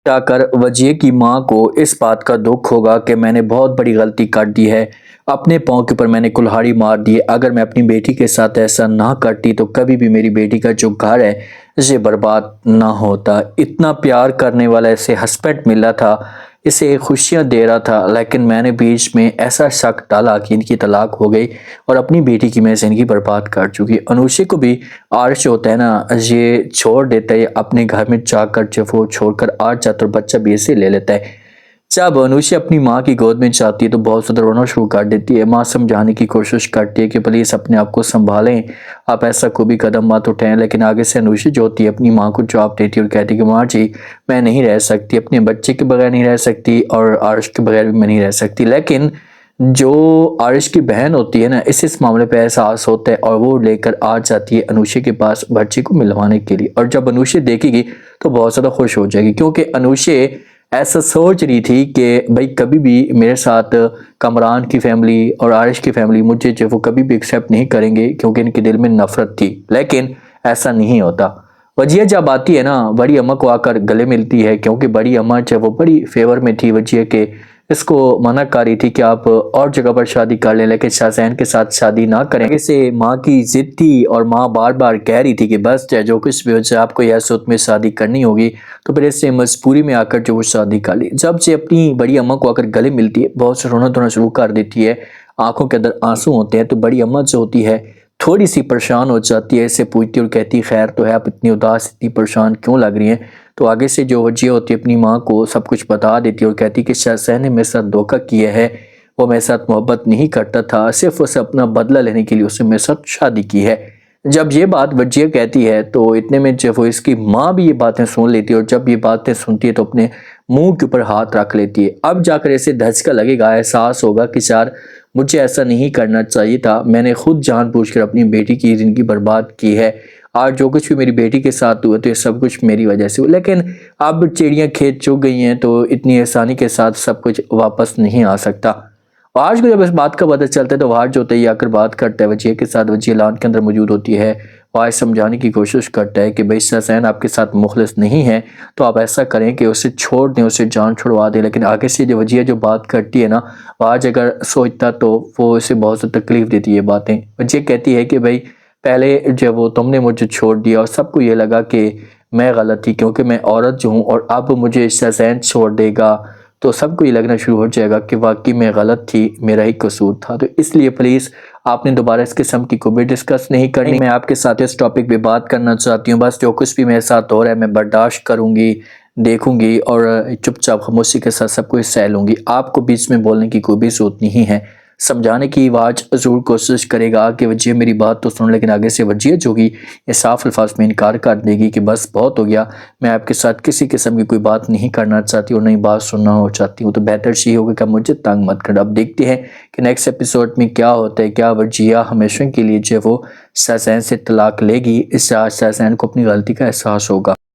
जाकर वजिए की माँ को इस बात का दुख होगा कि मैंने बहुत बड़ी गलती कर दी है। अपने पाँव के ऊपर मैंने कुल्हाड़ी मार दी है। अगर मैं अपनी बेटी के साथ ऐसा ना करती तो कभी भी मेरी बेटी का जो घर है इसे बर्बाद ना होता। इतना प्यार करने वाला इसे हस्बैंड मिला था, इसे खुशियाँ दे रहा था, लेकिन मैंने बीच में ऐसा शक डाला कि इनकी तलाक हो गई और अपनी बेटी की मैं ज़िंदगी बर्बाद कर चुकी। अनुषे को भी आर्श होता है ना, ये छोड़ देता है अपने घर में जाकर, जब वो छोड़कर आ जाता है और बच्चा भी इसे ले लेता है। जब अनुषा अपनी माँ की गोद में जाती है तो बहुत ज़्यादा रोना शुरू कर देती है। माँ समझाने की कोशिश करती है कि प्लीज़ अपने आप को संभालें, आप ऐसा कोई भी कदम मत उठाएं, लेकिन आगे से अनुषा जो होती है अपनी माँ को जवाब देती है और कहती है कि माँ जी, मैं नहीं रह सकती, अपने बच्चे के बगैर नहीं रह सकती और आर्श के बगैर भी मैं नहीं रह सकती। लेकिन जो आर्श की बहन होती है ना, इस मामले पे एहसास होता है और वो लेकर आ जाती है अनुषा के पास बच्चे को मिलवाने के लिए। और जब अनुषा देखेगी तो बहुत ज़्यादा खुश हो जाएगी, क्योंकि अनुषा ऐसा सोच रही थी कि भाई कभी भी मेरे साथ कमरान की फैमिली और आरिश की फैमिली मुझे जो वो कभी भी एक्सेप्ट नहीं करेंगे, क्योंकि इनके दिल में नफरत थी। लेकिन ऐसा नहीं होता। वजिया जब आती है ना, बड़ी अम्मा को आकर गले मिलती है, क्योंकि बड़ी अम्मा जब वो बड़ी फेवर में थी वजिया के, इसको मना कर रही थी कि आप और जगह पर शादी कर लें, लेकिन शाहजैन के साथ शादी ना करें। इसे माँ की जिद थी और माँ बार बार कह रही थी कि बस चाहे जो कुछ भी हो जाए, आपको यह सूरत में शादी करनी होगी। तो फिर इससे मजबूरी में आकर जो वो शादी कर ली। जब से अपनी बड़ी अम्मा को आकर गले मिलती है, बहुत से रोना धोना शुरू कर देती है, आंखों के अंदर आंसू होते हैं। तो बड़ी अम्मा जो होती है थोड़ी सी परेशान हो जाती है, इसे पूछती और कहती खैर तो है, आप इतनी उदास इतनी परेशान क्यों लग रही हैं। तो आगे से जो वजिया होती है अपनी माँ को सब कुछ बता देती है और कहती कि शाहजैन ने मेरे साथ धोखा किया है, वो मेरे साथ मोहब्बत नहीं करता था, सिर्फ उसे अपना बदला लेने के लिए उसने मेरे साथ शादी की है। जब ये बात वजिया कहती है तो इतने में जब वो इसकी माँ भी ये बातें सुन लेती है, और जब ये बातें सुनती है तो अपने मुंह के ऊपर हाथ रख लेती है। अब जाकर इसे धचका लगेगा, एहसास होगा कि यार मुझे ऐसा नहीं करना चाहिए था, मैंने खुद जानबूझकर अपनी बेटी की जिंदगी बर्बाद की है, आज जो कुछ भी मेरी बेटी के साथ हुआ तो ये सब कुछ मेरी वजह से हुआ। लेकिन अब चिड़ियाँ खेत चुग गई हैं तो इतनी आसानी के साथ सब कुछ वापस नहीं आ सकता। आज को जब इस बात का पता चलता है तो वार जो होता है आकर बात करता है वजिया के साथ, वजिया लान के अंदर मौजूद होती है। वार समझाने की कोशिश करता है कि भाई शाहजैन आपके साथ मुखलिस नहीं है, तो आप ऐसा करें कि उसे छोड़ दें, उसे जान छुड़वा दें। लेकिन आगे से जो वजिया जो बात करती है ना, वार अगर सोचता तो वो उसे बहुत सी तकलीफ देती है बातें। वजिया कहती है कि भाई पहले जब वो तुमने मुझे छोड़ दिया और सबको ये लगा कि मैं गलत थी क्योंकि मैं औरत जो हूँ, और अब मुझे शाहजैन छोड़ देगा तो सबको ये लगना शुरू हो जाएगा कि वाकई में गलत थी, मेरा ही कसूर था। तो इसलिए प्लीज़ आपने दोबारा इस किस्म की कोई भी डिस्कस नहीं करनी। मैं आपके साथ इस टॉपिक पे बात करना चाहती हूँ। बस जो कुछ भी मेरे साथ हो रहा है मैं बर्दाश्त करूँगी, देखूंगी और चुपचाप खामोशी के साथ सब कुछ सह लूँगी। आपको बीच में बोलने की कोई भी जरूरत नहीं है। समझाने की आवाज़ ज़रूर कोशिश करेगा कि वजिया मेरी बात तो सुन, लेकिन आगे से वजिया जो होगी ये साफ अल्फाज में इनकार कर देगी कि बस बहुत हो गया, मैं आपके साथ किसी किस्म की कोई बात नहीं करना चाहती और नई बात सुनना हो चाहती हूँ। तो बेहतर यही होगा कि मुझे तंग मत कर। अब देखते हैं कि नेक्स्ट एपिसोड में क्या होता है। क्या वजिया हमेशा के लिए जो वो शाहजैन से तलाक लेगी, इस शाहजैन को अपनी गलती का एहसास होगा।